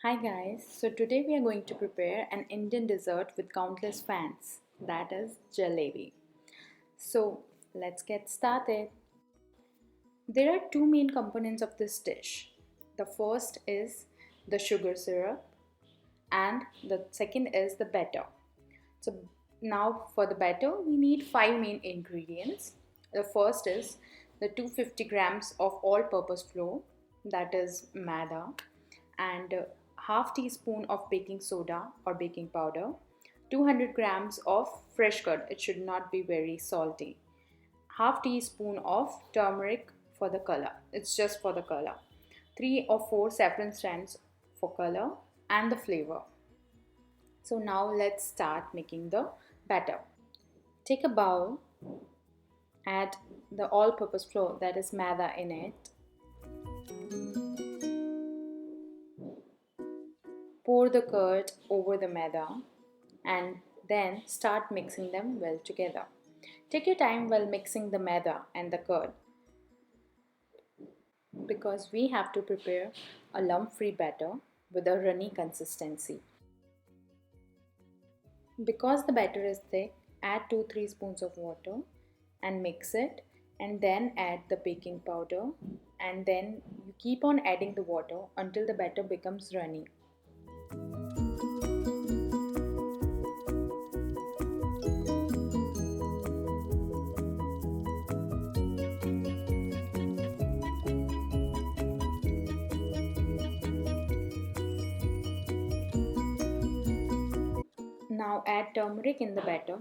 Hi guys, so today we are going to prepare an Indian dessert with countless fans, that is jalebi. So let's get started. There are two main components of this dish. The first is the sugar syrup and the second is the batter. So now for the batter we need five main ingredients. The first is the 250 grams of all-purpose flour, that is maida, and half teaspoon of baking soda or baking powder, 200 grams of fresh curd, it should not be very salty, half teaspoon of turmeric for the color, it's just for the color, 3 or 4 saffron strands for color and the flavor. So now let's start making the batter. Take a bowl, add the all-purpose flour, that is maida, in it. Pour the curd over the maida and then start mixing them well together. Take your time while mixing the maida and the curd because we have to prepare a lump-free batter with a runny consistency. Because the batter is thick, add 2-3 spoons of water and mix it, and then add the baking powder, and then you keep on adding the water until the batter becomes runny. Now add turmeric in the batter.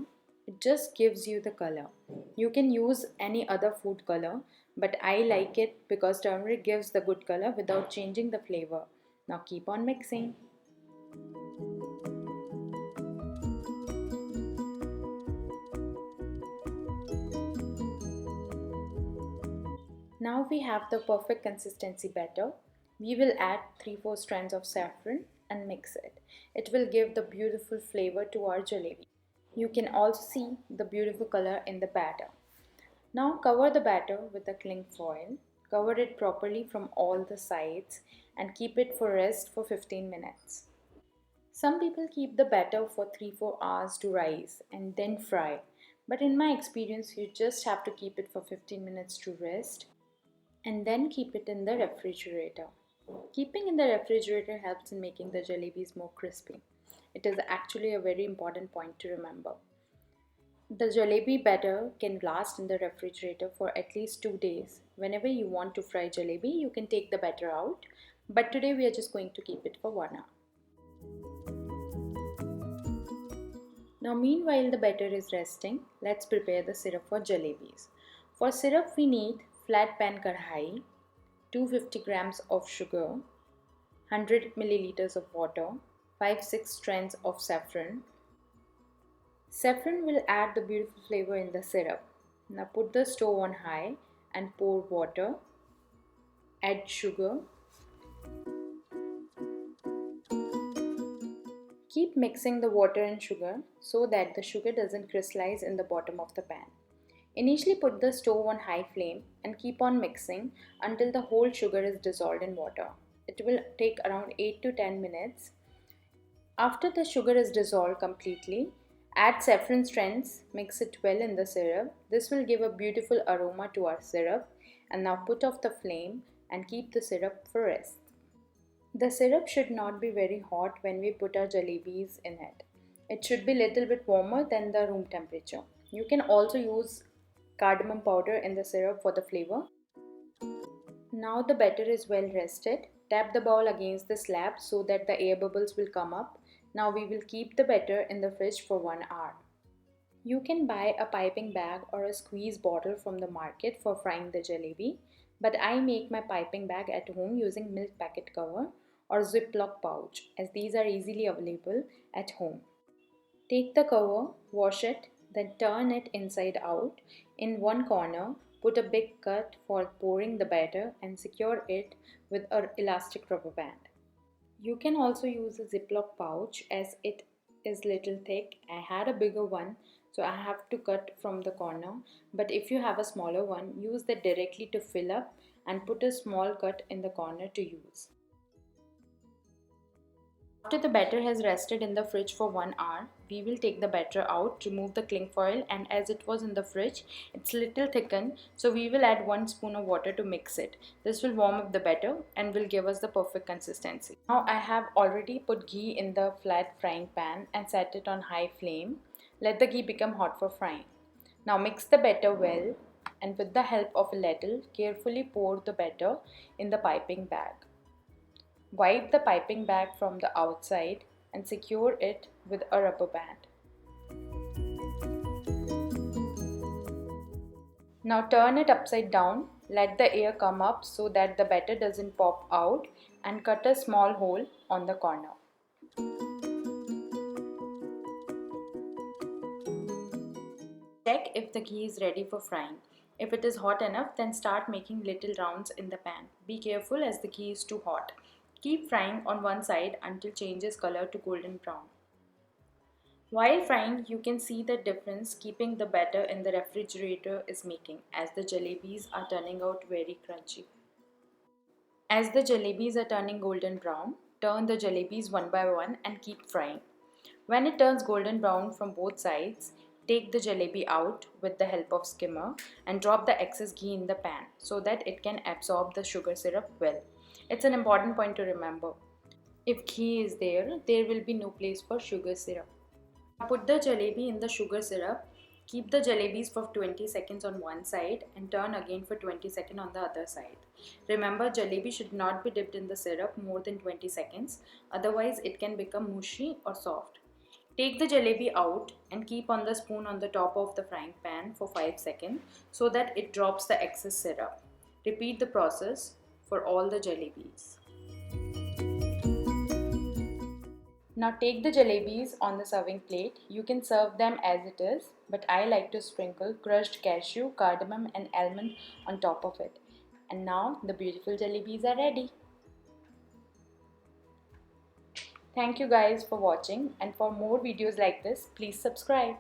It just gives you the color. You can use any other food color, but I like it because turmeric gives the good color without changing the flavor. Now keep on mixing. Now we have the perfect consistency batter. We will add 3-4 strands of saffron and mix it. It will give the beautiful flavor to our jalebi. You can also see the beautiful color in the batter. Now cover the batter with a cling foil. Cover it properly from all the sides and keep it for rest for 15 minutes. Some people keep the batter for 3-4 hours to rise and then fry. But in my experience, you just have to keep it for 15 minutes to rest and then keep it in the refrigerator. Keeping in the refrigerator helps in making the jalebis more crispy. It is actually a very important point to remember. The jalebi batter can last in the refrigerator for at least 2 days. Whenever you want to fry jalebi, you can take the batter out. But today we are just going to keep it for 1 hour. Now meanwhile the batter is resting, let's prepare the syrup for jalebis. For syrup we need flat pan kadhai, 250 grams of sugar, 100 milliliters of water, 5-6 strands of saffron. Saffron will add the beautiful flavor in the syrup. Now put the stove on high and pour water. Add sugar. Keep mixing the water and sugar so that the sugar doesn't crystallize in the bottom of the pan. Initially put the stove on high flame and keep on mixing until the whole sugar is dissolved in water. It will take around 8 to 10 minutes. After the sugar is dissolved completely, add saffron strands, mix it well in the syrup. This will give a beautiful aroma to our syrup. And now put off the flame and keep the syrup for rest. The syrup should not be very hot when we put our jalebis in it. It should be little bit warmer than the room temperature. You can also use cardamom powder in the syrup for the flavor. Now the batter is well rested. Tap the bowl against the slab so that the air bubbles will come up. Now we will keep the batter in the fridge for 1 hour. You can buy a piping bag or a squeeze bottle from the market for frying the jalebi, but I make my piping bag at home using milk packet cover or Ziploc pouch, as these are easily available at home. Take the cover, wash it, then turn it inside out. In one corner, put a big cut for pouring the batter and secure it with an elastic rubber band. You can also use a Ziploc pouch as it is little thick. I had a bigger one, so I have to cut from the corner, but if you have a smaller one, use that directly to fill up and put a small cut in the corner to use. After the batter has rested in the fridge for 1 hour, we will take the batter out, remove the cling foil, and as it was in the fridge, it's little thickened, so we will add 1 spoon of water to mix it. This will warm up the batter and will give us the perfect consistency. Now I have already put ghee in the flat frying pan and set it on high flame. Let the ghee become hot for frying. Now mix the batter well and with the help of a ladle, carefully pour the batter in the piping bag. Wipe the piping bag from the outside and secure it with a rubber band. Now turn it upside down, let the air come up so that the batter doesn't pop out, and cut a small hole on the corner. Check if the ghee is ready for frying. If it is hot enough, then start making little rounds in the pan. Be careful as the ghee is too hot. Keep frying on one side until changes color to golden brown. While frying, you can see the difference keeping the batter in the refrigerator is making as the jalebis are turning out very crunchy. As the jalebis are turning golden brown, turn the jalebis one by one and keep frying. When it turns golden brown from both sides, take the jalebi out with the help of skimmer and drop the excess ghee in the pan so that it can absorb the sugar syrup well. It's an important point to remember. If ghee is there, there will be no place for sugar syrup. Put the jalebi in the sugar syrup. Keep the jalebis for 20 seconds on one side and turn again for 20 seconds on the other side. Remember, jalebi should not be dipped in the syrup more than 20 seconds, otherwise it can become mushy or soft. Take the jalebi out and keep on the spoon on the top of the frying pan for 5 seconds so that it drops the excess syrup. Repeat the process for all the jalebis. Now take the jalebis on the serving plate. You can serve them as it is, but I like to sprinkle crushed cashew, cardamom and almond on top of it. And now the beautiful jalebis are ready. Thank you guys for watching, and for more videos like this, please subscribe.